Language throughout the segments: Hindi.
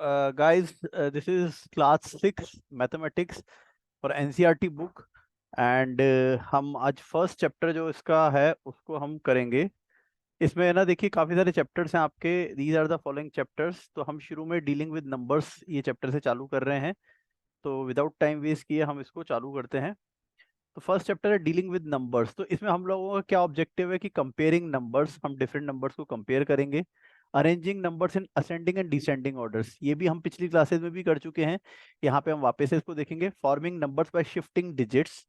guys, this is class 6 mathematics for NCERT book and हम आज फर्स्ट चैप्टर जो इसका है उसको हम करेंगे। इसमें ना देखिए काफी सारे चैप्टर्स हैं आपके। These are the following chapters. तो हम शुरू में डीलिंग विद नंबर्स ये चैप्टर से चालू कर रहे हैं। तो विदाउट टाइम वेस्ट किए हम इसको चालू करते हैं। तो फर्स्ट चैप्टर है डीलिंग विद नंबर्स। तो इसमें हम लोगों का क्या ऑब्जेक्टिव है कि कंपेयरिंग नंबर्स, हम डिफरेंट नंबर्स को कंपेयर करेंगे। Arranging numbers in ascending and descending orders, ये भी हम पिछली क्लासेस में भी कर चुके हैं। यहाँ पे हम वापस से इसको देखेंगे। Forming numbers by shifting digits,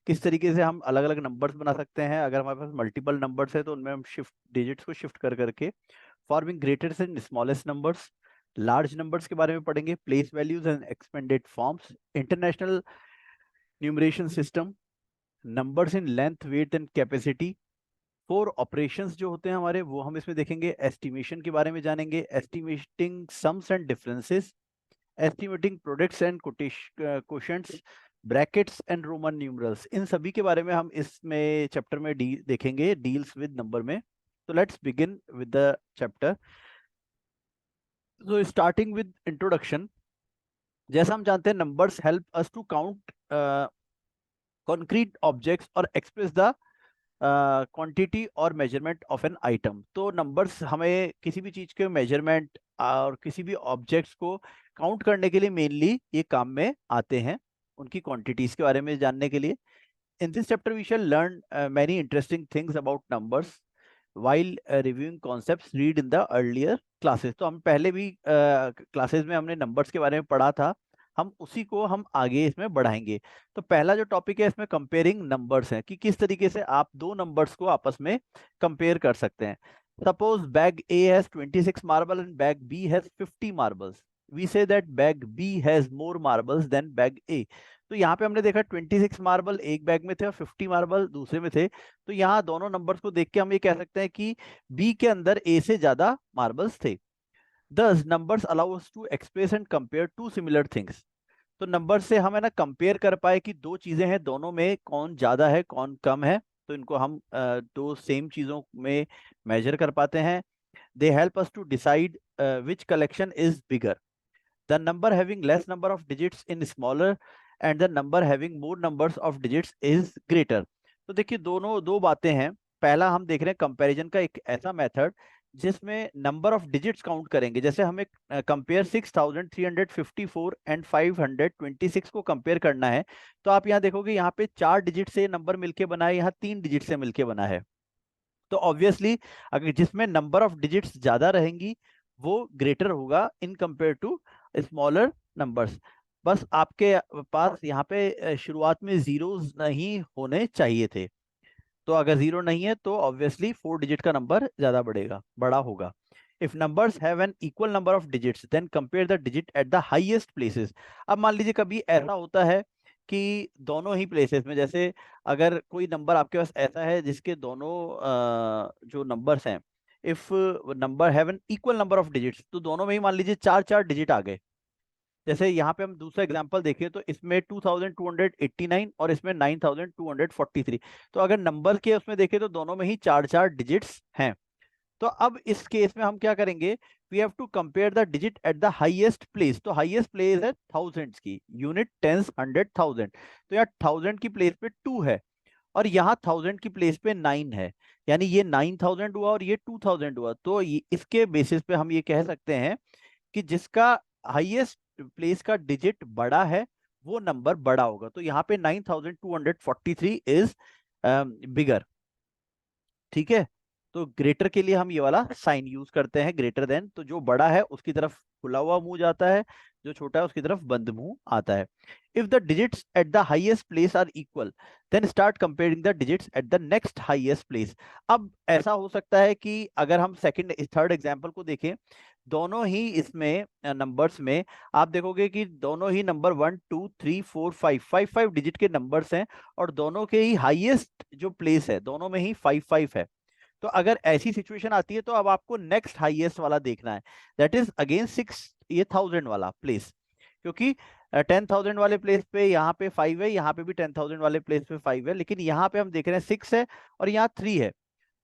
किस तरीके से हम अलग अलग नंबर्स बना सकते हैं। अगर हमारे पास मल्टीपल नंबर्स है तो उनमें हम शिफ्ट डिजिट्स को शिफ्ट कर करके। Forming greatest and smallest numbers, large numbers के बारे में पढ़ेंगे। Place values and expanded forms, international numeration system, numbers in length, weight and capacity. 4 operations जो होते हैं हमारे वो हम इसमें देखेंगे। एस्टिमेशन के बारे में जानेंगे। Estimating sums and differences, estimating products and quotients, brackets and Roman numerals, इन सभी के बारे में हम इसमें चैप्टर में देखेंगे, डील्स विद नंबर में। तो let's begin with the chapter. तो स्टार्टिंग विद इंट्रोडक्शन, जैसा हम जानते हैं numbers help us to count concrete objects और एक्सप्रेस द क्वांटिटी और मेजरमेंट ऑफ एन आइटम। तो नंबर्स हमें किसी भी चीज के मेजरमेंट और किसी भी ऑब्जेक्ट्स को काउंट करने के लिए मेनली ये काम में आते हैं, उनकी क्वांटिटीज के बारे में जानने के लिए। In this chapter we shall learn many interesting things about numbers while reviewing concepts read in the earlier classes। तो हम पहले भी क्लासेस में हमने नंबर्स के बारे में पढ़ा था, हम उसी को हम आगे इसमें बढ़ाएंगे। तो पहला जो टॉपिक है इसमें कंपेयरिंग नंबर्स है, कि किस तरीके से आप दो नंबर्स को आपस में कंपेयर कर सकते हैं। Suppose bag A has 26 marble and bag B has 50 marbles. We say that bag B has more marbles than bag A. तो यहाँ पे हमने देखा 26 मार्बल एक बैग में थे और 50 मार्बल दूसरे में थे। तो यहाँ दोनों नंबर्स को देख के हम ये कह सकते हैं कि बी के अंदर ए से ज्यादा मार्बल्स थे। Thus numbers allow us to express and compare two similar things। तो नंबर से हम है ना कंपेयर कर पाए कि दो चीजें हैं, दोनों में कौन ज्यादा है कौन कम है। तो इनको हम दो सेम चीजों में मेजर कर पाते हैं। They help us to decide which collection is bigger, the number having less number of digits in smaller and the number having more numbers of digits is greater. तो देखिए दोनों दो बातें हैं। पहला हम देख रहे हैं कंपैरिजन का एक ऐसा मेथड जिसमें नंबर ऑफ डिजिट्स काउंट करेंगे। जैसे हमें कंपेयर 6354 एंड 526 को कंपेयर करना है। तो आप यहाँ देखोगे यहाँ पे 4 डिजिट से नंबर मिलके बना है, यहाँ 3 डिजिट से मिलके बना है। तो ऑब्वियसली अगर जिसमें नंबर ऑफ डिजिट्स ज्यादा रहेंगी वो ग्रेटर होगा in compare to smaller numbers. बस आपके पास यहाँ पे शुरुआत में जीरोस नहीं होने चाहिए थे। तो अगर जीरो नहीं है तो ऑब्वियसली 4 डिजिट का नंबर ज्यादा बड़ा होगा। If numbers have an equal number of digits then compare the digit at the highest places. अब मान लीजिए कभी ऐसा होता है कि दोनों ही प्लेसेस में, जैसे अगर कोई नंबर आपके पास ऐसा है जिसके दोनों जो नंबर्स हैं, if number have an equal number of digits, तो दोनों में ही मान लीजिए 4 डिजिट आ गए। जैसे यहाँ पे हम दूसरा एग्जांपल देखें तो इसमें 2289 और इसमें 9243। तो अगर नंबर के उसमें देखें तो दोनों में ही 4 डिजिट्स हैं। तो अब इस केस में हम क्या करेंगे, we have to compare the digit at the highest place. तो हाईएस्ट प्लेस है थाउजेंड्स की, यूनिट, टेंस, हंड्रेड, थाउजेंड। तो यहाँ 1000 की प्लेस पे 2 है और यहाँ 1000 की प्लेस पे 9 है। यानी ये 9000 हुआ और ये 2000 हुआ। तो इसके बेसिस पे हम ये कह सकते हैं कि जिसका हाईएस्ट प्लेस का डिजिट बड़ा है वो नंबर बड़ा होगा। तो यहाँ पे 9243 इज बिगर। ठीक है, तो ग्रेटर के लिए हम ये वाला साइन यूज करते हैं, ग्रेटर देन। तो जो बड़ा है उसकी तरफ खुला हुआ मुंह जाता है, जो छोटा है उसकी तरफ बंद मुंह आता है। If the digits at the highest place are equal then start comparing the digits at the next highest place. अब ऐसा हो सकता है कि अगर हम सेकंड थर्ड एग्जांपल को देखें, दोनों ही इसमें नंबर्स में आप देखोगे कि दोनों ही नंबर 1 2 3 4 5 डिजिट के नंबर्स हैं और दोनों के ही हाईएस्ट जो प्लेस है दोनों में ही 5 है। तो अगर ऐसी सिचुएशन आती है तो अब आपको नेक्स्ट हाईएस्ट वाला देखना है, दैट इज अगेन 6, ये 1000 वाला प्लेस। क्योंकि 10,000 वाले प्लेस पे यहाँ पे 5 है, यहाँ पे भी 10,000 वाले प्लेस पे 5 है, लेकिन यहाँ पे हम देख रहे हैं 6 है और यहाँ 3 है।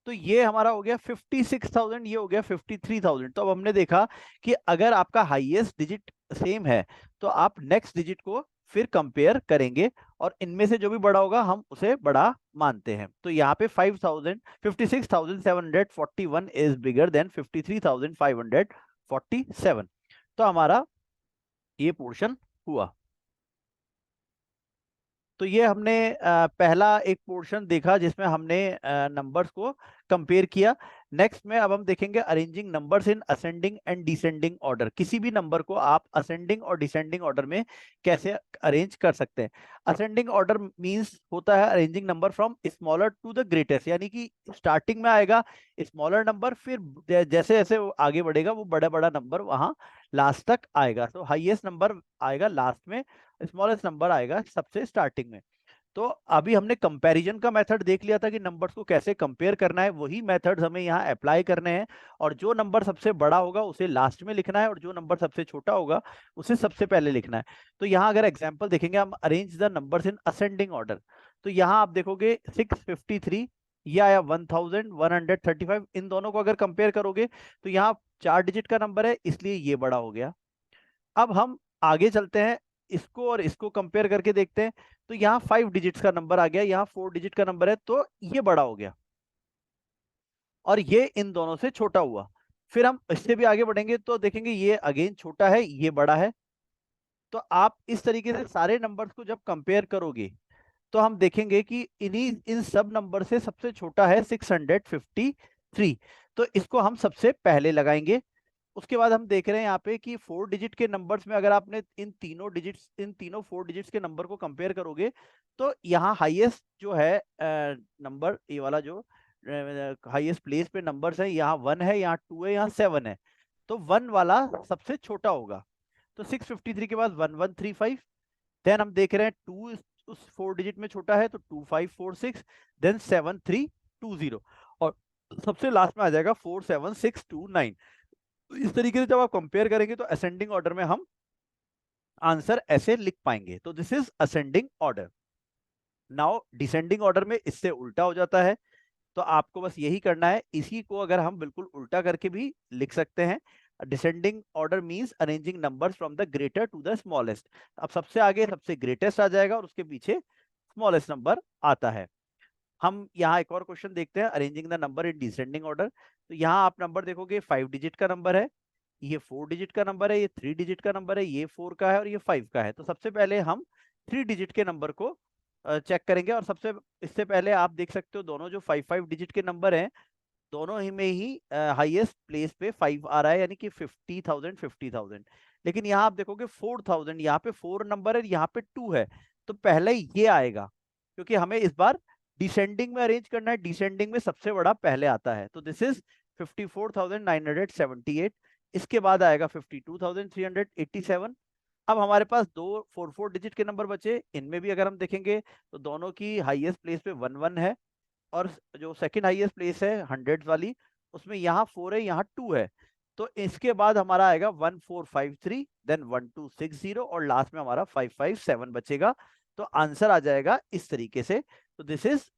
तो ये हमारा हो गया 56,000, ये हो गया 53,000। तो अब हमने देखा कि अगर आपका हाईएस्ट डिजिट सेम है तो आप नेक्स्ट डिजिट को फिर कंपेयर करेंगे और इनमें से जो भी बड़ा होगा हम उसे बड़ा मानते हैं। तो यहाँ पे 56,741 इज बिगर देन 53,547। तो हमारा ये पोर्शन हुआ। तो ये हमने पहला एक पोर्शन देखा जिसमें हमने नंबर्स को कंपेयर किया। नेक्स्ट में अब हम देखेंगे arranging numbers in ascending and descending order. किसी भी नंबर को आप असेंडिंग और डिसेंडिंग ऑर्डर में कैसे अरेंज कर सकते हैं। असेंडिंग ऑर्डर मींस होता है arranging number from smaller to the greatest, यानी कि स्टार्टिंग में आएगा स्मॉलर नंबर, फिर जैसे जैसे वो आगे बढ़ेगा वो बड़ा बड़ा नंबर वहां लास्ट तक आएगा। तो हाईएस्ट नंबर आएगा लास्ट में, स्मॉलेस्ट नंबर आएगा सबसे स्टार्टिंग में। तो अभी हमने कंपैरिजन का मेथड देख लिया था कि नंबर्स को कैसे कंपेयर करना है, वही मेथड्स हमें यहाँ अप्लाई करने हैं। और जो नंबर सबसे बड़ा होगा उसे लास्ट में लिखना है और जो नंबर सबसे छोटा होगा उसे सबसे पहले लिखना है। तो यहाँ अगर एग्जांपल देखेंगे हम, arrange the numbers in ascending order. तो यहाँ आप देखोगे 653 ये आया 1135, इन दोनों को अगर कंपेयर करोगे तो यहाँ 4 डिजिट का नंबर है इसलिए ये बड़ा हो गया। अब हम आगे चलते हैं, इसको और इसको कंपेयर करके देखते हैं। तो यहाँ 5 डिजिट्स का नंबर आ गया, यहाँ 4 डिजिट का नंबर है तो ये बड़ा हो गया और ये इन दोनों से छोटा हुआ। फिर हम इससे भी आगे बढ़ेंगे तो देखेंगे ये अगेन छोटा है, ये बड़ा है। तो आप इस तरीके से सारे नंबर्स को जब कंपेयर करोगे तो हम देखेंगे कि इन्हीं इन सब नंबर से सबसे छोटा है 653। तो इसको हम सबसे पहले लगाएंगे। उसके बाद हम देख रहे हैं यहाँ पे कि 4 डिजिट के नंबर्स में अगर आपने इन तीनों 4 डिजिट्स के नंबर को कंपेयर करोगे तो यहाँ हाईएस्ट जो है नंबर, ये वाला जो हाईएस्ट प्लेस पे नंबर्स है, यहाँ 1 है, यहाँ 2 है, यहाँ 7 है। तो 1 वाला सबसे छोटा होगा। तो 653 के बाद 1135। देन हम देख रहे हैं 2 उस 4 डिजिट में छोटा है तो 2546, देन 7320 और सबसे लास्ट में आ जाएगा 47629। तो इस तरीके से जब आप कंपेयर करेंगे तो असेंडिंग ऑर्डर में हम आंसर ऐसे लिख पाएंगे। तो this is ascending order. Now descending order में इससे उल्टा हो जाता है। तो आपको बस यही करना है, इसी को अगर हम बिल्कुल उल्टा करके भी लिख सकते हैं। Descending order means arranging numbers from the greater to the smallest. अब सबसे आगे सबसे ग्रेटेस्ट आ जाएगा और उसके पीछे स्मॉलेस्ट नंबर आता है। हम यहाँ एक और क्वेश्चन देखते हैं, arranging the number in descending order. तो यहाँ आप नंबर देखोगे 5 डिजिट का नंबर है, ये 4 डिजिट का नंबर है, ये 3 डिजिट का नंबर है, ये 4 का है और ये 5 का है। तो सबसे पहले हम 3 डिजिट के नंबर को चेक करेंगे और सबसे इससे पहले आप देख सकते हो दोनों जो 5 डिजिट के नंबर हैं दोनों ही में ही हाईएस्ट प्लेस पे 5 आ रहा है, यानी कि 50,000। लेकिन यहाँ आप देखोगे 4,000, यहाँ पे 4 नंबर है, यहाँ पे 2 है। तो पहले ये आएगा क्योंकि हमें इस बार डिसेंडिंग में अरेंज करना है, डिसेंडिंग में सबसे बड़ा पहले आता है। तो दिस इज 54,978। इसके बाद आएगा 52,387। अब हमारे पास दो 4 डिजिट के नंबर बचे, इनमें भी अगर हम देखेंगे तो दोनों की हाईएस्ट प्लेस पे 1 है और जो सेकंड हाईएस्ट प्लेस है 100 वाली उसमें यहाँ 4 है, यहाँ 2 है। तो इसके बाद हमारा आएगा 1453, देन 1260 और लास्ट में हमारा 557 बचेगा। तो आंसर आ जाएगा इस तरीके से। तो दिस इज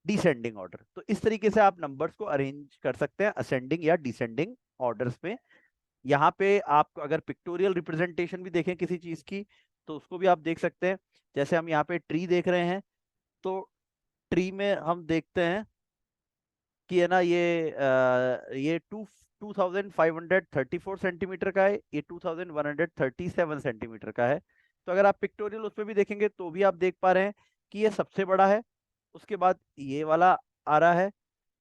डिसेंडिंग ऑर्डर। तो इस तरीके से आप नंबर्स को अरेंज कर सकते हैं असेंडिंग या डिसेंडिंग ऑर्डर्स में। यहाँ पे आप अगर पिक्टोरियल रिप्रेजेंटेशन भी देखें किसी चीज की तो उसको भी आप देख सकते हैं। जैसे हम यहाँ पे ट्री देख रहे हैं तो ट्री में हम देखते हैं कि है ना ये 2534 सेंटीमीटर का है, ये 2137 सेंटीमीटर का है। तो अगर आप पिक्टोरियल उस पर भी देखेंगे तो भी आप देख पा रहे हैं कि ये सबसे बड़ा है, उसके बाद ये वाला आ रहा है।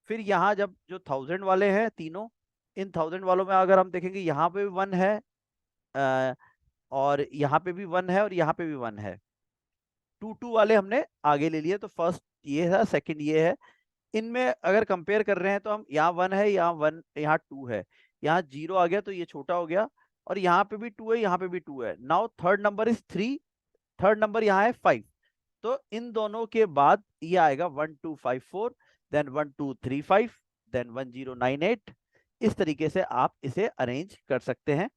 फिर यहाँ जब जो 1000 वाले हैं तीनों, इन 1000 वालों में अगर हम देखेंगे यहाँ पे भी 1 है और यहाँ पे भी 1 है और यहाँ पे भी 1 है। 2 वाले हमने आगे ले लिए, तो फर्स्ट ये है, सेकंड ये है। इनमें अगर कंपेयर कर रहे हैं तो हम यहाँ 1 है, यहाँ 1, यहाँ 2 है, यहाँ 0 आ गया तो ये छोटा हो गया और यहाँ पे भी 2 है, यहाँ पे भी 2 है। Now third number is 3, third number यहाँ है 5। तो इन दोनों के बाद ये आएगा 1254, देन 1235, देन 1098। इस तरीके से आप इसे अरेंज कर सकते हैं।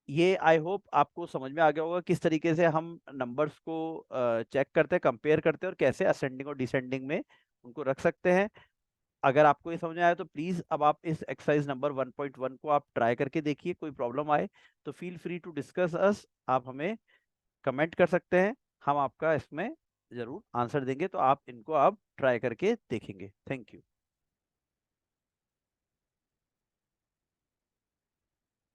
ये आई होप आपको समझ में आ गया होगा किस तरीके से हम नंबर्स को चेक करते हैं, कंपेयर करते हैं और कैसे असेंडिंग और डिसेंडिंग में उनको रख सकते हैं। अगर आपको ये समझ में आया तो प्लीज अब आप इस एक्सरसाइज नंबर 1.1 को आप ट्राई करके देखिए। कोई प्रॉब्लम आए तो फील फ्री टू डिस्कस अस, आप हमें कमेंट कर सकते हैं, हम आपका इसमें जरूर आंसर देंगे। तो आप इनको आप ट्राई करके देखेंगे। Thank you.